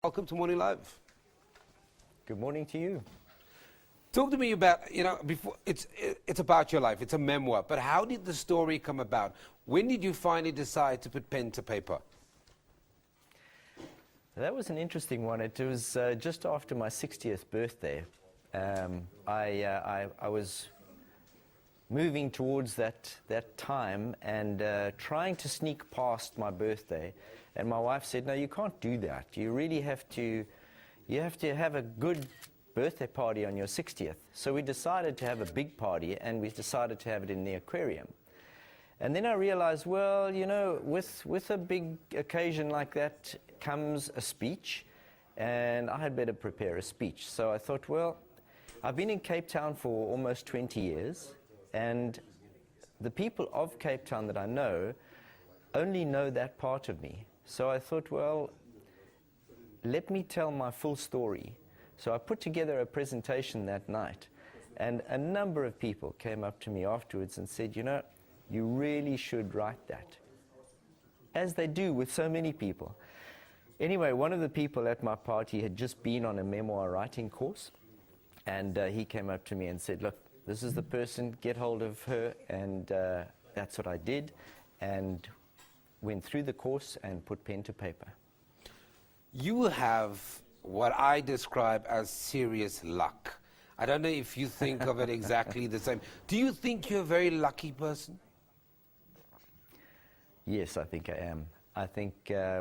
Welcome to Morning Live. Good morning to you. Talk to me about, before it's about your life. It's a memoir. But how did the story come about? When did you finally decide to put pen to paper? That was an interesting one. It was just after my 60th birthday. I was moving towards that time and trying to sneak past my birthday. And my wife said, no, you can't do that. You really have to have a good birthday party on your 60th. So we decided to have a big party, and we decided to have it in the aquarium. And then I realized, well, with a big occasion like that comes a speech, and I had better prepare a speech. So I thought, well, I've been in Cape Town for almost 20 years, and the people of Cape Town that I know only know that part of me. So I thought, well, let me tell my full story. So I put together a presentation that night, and a number of people came up to me afterwards and said, you really should write that, as they do with so many people. Anyway, one of the people at my party had just been on a memoir writing course, and he came up to me and said, look, this is the person, get hold of her, and that's what I did, and went through the course and put pen to paper. You have what I describe as serious luck. I don't know if you think of it exactly the same. Do you think you're a very lucky person? Yes, I think I am. I think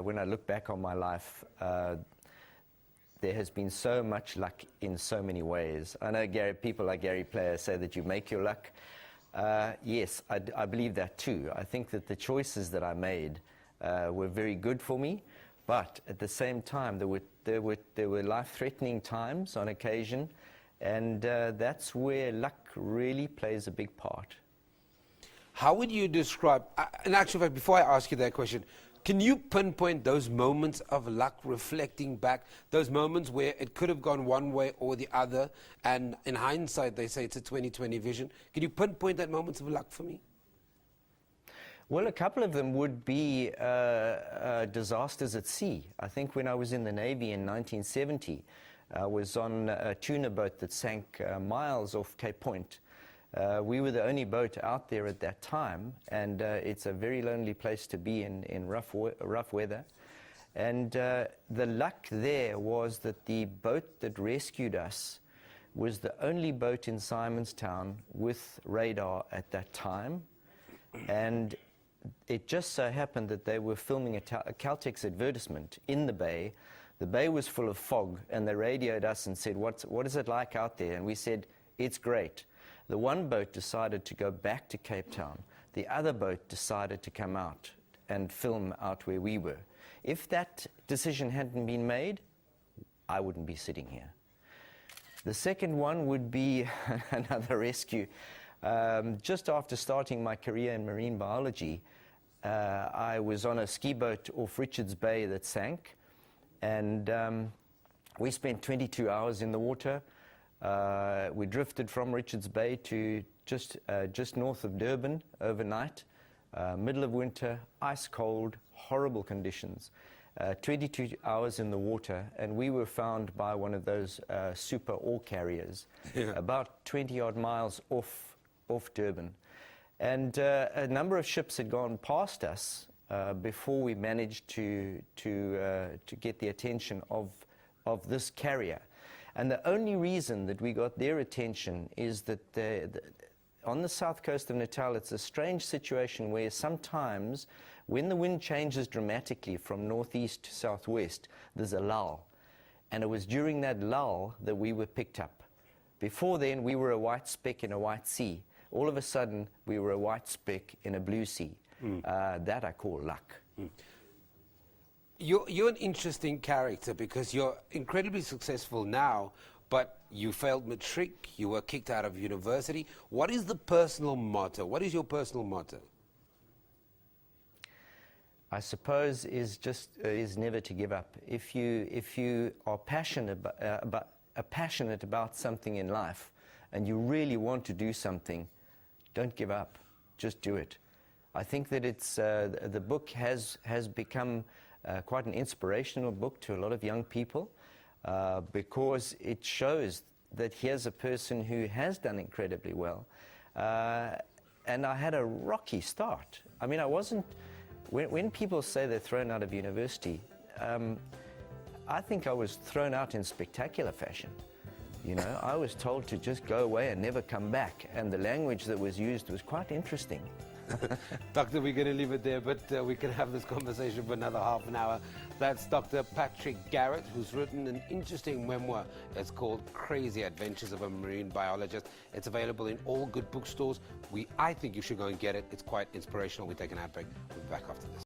when I look back on my life, there has been so much luck in so many ways. I know people like Gary Player say that you make your luck. Yes, I believe that too. I think that the choices that I made were very good for me, but at the same time, there were life-threatening times on occasion, and that's where luck really plays a big part. How would you describe, in actual fact, before I ask you that question, can you pinpoint those moments of luck reflecting back, those moments where it could have gone one way or the other, and in hindsight they say it's a 20/20 vision? Can you pinpoint that moments of luck for me? Well, a couple of them would be disasters at sea. I think when I was in the Navy in 1970, I was on a tuna boat that sank miles off Cape Point. We were the only boat out there at that time, and it's a very lonely place to be in rough weather. And the luck there was that the boat that rescued us was the only boat in Simonstown with radar at that time. And it just so happened that they were filming a Caltex advertisement in the bay. The bay was full of fog, and they radioed us and said, what is it like out there? And we said, it's great. The one boat decided to go back to Cape Town. The other boat decided to come out and film out where we were. If that decision hadn't been made, I wouldn't be sitting here. The second one would be another rescue. Just after starting my career in marine biology, I was on a ski boat off Richards Bay that sank, and we spent 22 hours in the water. We drifted from Richards Bay to just north of Durban overnight, middle of winter, ice cold, horrible conditions. 22 hours in the water, and we were found by one of those super ore carriers, about 20-odd miles off Durban. And a number of ships had gone past us before we managed to get the attention of this carrier. And the only reason that we got their attention is that on the south coast of Natal, it's a strange situation where sometimes when the wind changes dramatically from northeast to southwest, there's a lull. And it was during that lull that we were picked up. Before then, we were a white speck in a white sea. All of a sudden, we were a white speck in a blue sea. That I call luck. You're an interesting character because you're incredibly successful now, but you failed matric, you were kicked out of university. What is the personal motto? What is your personal motto? I suppose is never to give up. If you are passionate about something in life, and you really want to do something, don't give up. Just do it. I think that it's the book has become quite an inspirational book to a lot of young people because it shows that here's a person who has done incredibly well. And I had a rocky start. I mean, I wasn't, when people say they're thrown out of university, I think I was thrown out in spectacular fashion. You know, I was told to just go away and never come back, and the language that was used was quite interesting. Doctor, we're going to leave it there, but we can have this conversation for another half an hour. That's Dr. Patrick Garratt, who's written an interesting memoir. It's called Crazy Adventures of a Marine Biologist. It's available in all good bookstores. I think you should go and get it. It's quite inspirational. We take an ad break. We'll be back after this.